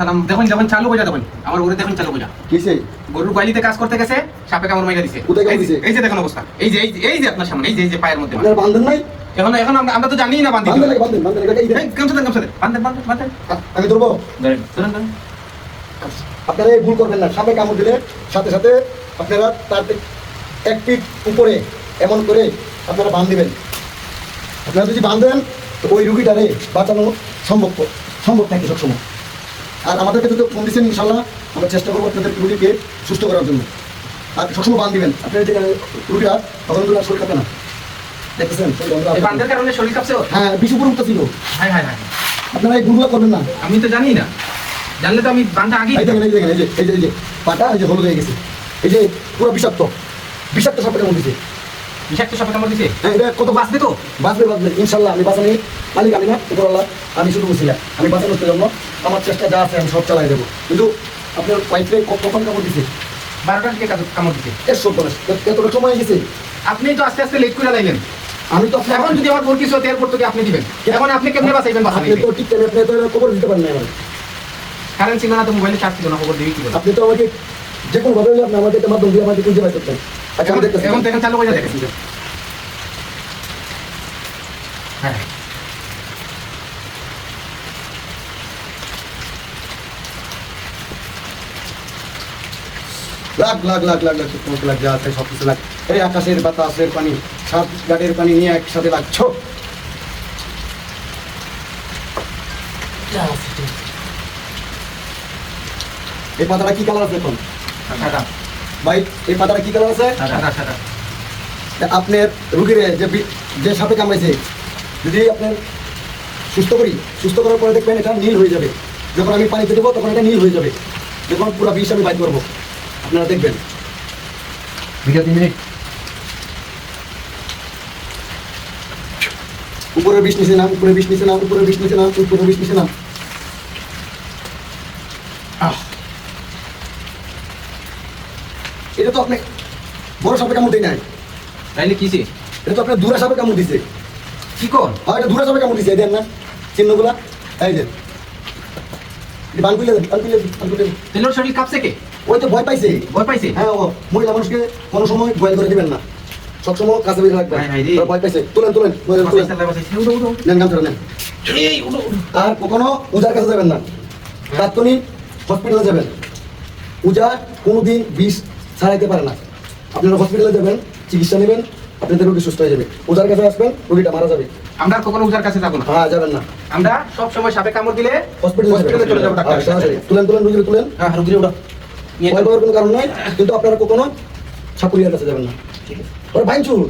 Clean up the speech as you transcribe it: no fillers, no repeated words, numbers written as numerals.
সালাম দেখুন যখন চালু হয়ে দেখুন আমার ওরে দেখুন চালু হয়ে কিসে গরুর গোয়ালিতে কাজ করতে গেছে সাপে কামড় মাইরা দিছে কোথায় কামড় দিছে? এই যে দেখুন অবস্থা এই যে আপনার সামনে এই যে পায়ের মধ্যে আপনার বান্ধন নাই? এখন আমরা তো জানিই না বান্ধি বান্ধন এটা এই দেন। গামছা দেন বান্ধেন আমি ধরবো। ধরেন আপনারা এই ভুল করবেন না, সাপে কামড় দিলে সাথে সাথে আপনারা তার 1 ফিট উপরে এমন করে আপনারা বাঁধ দিবেন। আপনারা যদি বাঁধেন তো ওই রুগীটারে বাঁচানো সম্ভব থাকে সবসময়। আর আমাদেরকে যদি ফোন দিচ্ছেন ইনশাল্লাহ আমরা চেষ্টা করবো আপনাদের রুগীকে সুস্থ করার জন্য। আর সবসময় বাঁধ দিবেন, আপনার যেখানে রুগীরা তখন শরীর কাঁপে না, দেখতেছেন এই বান্ধের কারণে শরীর কাঁপছে ওর? হ্যাঁ বিষ উপরে উঠতেছিল। হায় আপনারা এই ভুলগুলো করবেন না। আমি তো জানি না, জানলে তো আমি বান্ধা আগেই এই দেখেন এই যে পাটা এই যে হলুদ হয়ে গেছে, এই যে পুরো বিষাক্ত সাপের কামড় দিছে। বিষাক্ত সাপে কামড় দিছে। হ্যাঁ এটা কত বাঁচবে তো? বাঁচবে ইনশাল্লাহ। আমি বাঁচানি মালিক আমি না, উপরওয়ালা। আমি শুধু বলছিলাম আমি বাঁচানোর জন্য আমার চেষ্টা যা আছে আমি সব চালাই দেবো। কিন্তু আপনার পাইপে কখন কামড় দিছে? 12টার দিকে কামড় দিছে। এতটা সময় হয়ে গেছে। আপনি তো আস্তে আস্তে লেট করে লাইলেন। আমি তো এখন যদি আমার ভোর কিছু হতে এরপর তোকে আপনি দিবেন, এখন আপনি কেমনে বাঁচাইবেন? আপনি তো ঠিক টাইমে আপনি তো খবর দিতে পারেন না। আমার কারেন্ট ছিল না তো মোবাইলে চার্জ ছিল না, খবর দিবি কি করে? আপনি তো আমাকে যে কোনো ভাবে আপনি আমাদের একটা মাধ্যম দিয়ে আমাকে খুঁজে পাই করতেন। আচ্ছা আমি দেখতেছি। এখন দেখেন চালু হয়ে যায় দেখেন। হ্যাঁ লাখ যা আছে সব কিছু লাখ। এই আকাশের বাতাসের পানি, সাত গাড়ির পানি নিয়ে একসাথে লাগছ। এই পাতাটা কি কালার আছে এখন সাদা ভাই? এই পাতাটা কি কালার আছে? সাদা আপনার রুগীর যে সাপে কামড়েছে যদি আপনার সুস্থ করার পরে দেখবেন এটা নীল হয়ে যাবে। যখন আমি পানিতে দেবো তখন এটা নীল হয়ে যাবে। যখন পুরো বিষ আমি বাইর করবো আপনারা দেখবেন। 2 মিনিট উপরে বিষ নিচে নাম, উপরে বিষ নিচে নাম, উপরে বিষ নিচে নাম, উপরে বিষ নিচে নাম। এটা তো আপনি বড় সাপে কামড় দেয় নাই, তাইলে কিছে? এটা তো আপনার দূরে সাপে কামড় দিছে। কি কর? হ্যাঁ এটা দূরে সাপে কামড় দিছে। দেন না চিহ্নগুলা, এই যে বালকুলে তেলোর শরীর কাঁপছে কে? ওই তো ভয় পাইছে। হ্যাঁ ও মহিলা মানুষকে কোনো সময় বয়েল করে দিবেন না, সবসময় কাছে বেরিয়ে রাখবেন। ভয় পাইছে, তুলেন নেন গামছাটা নেন। আর কখনো উজার কাছে যাবেন না, তাৎক্ষণিক হসপিটালে যাবেন। উজা কোনোদিন বিষ ছাড়াইতে পারে না। আপনারা হসপিটালে যাবেন, চিকিৎসা নেবেন, আপনাদের রোগী সুস্থ হয়ে যাবে। উজার কাছে আসবেন, রোগীটা মারা যাবে। আমরা কখনো উজার কাছে যাবো না। হ্যাঁ যাবেন না, আমরা সব সময় সাপে কামড় দিলে হসপিটালে চলে যাবো ডাক্তার। তুলেন রোগীকে তুলেন। হ্যাঁ রুগীর ওটা ভয় পাওয়ার কোনো কারণ নাই, কিন্তু আপনারা কখনো সাপুরিয়ার কাছে যাবেন না। ঠিক আছে? ভাইঞ্চুর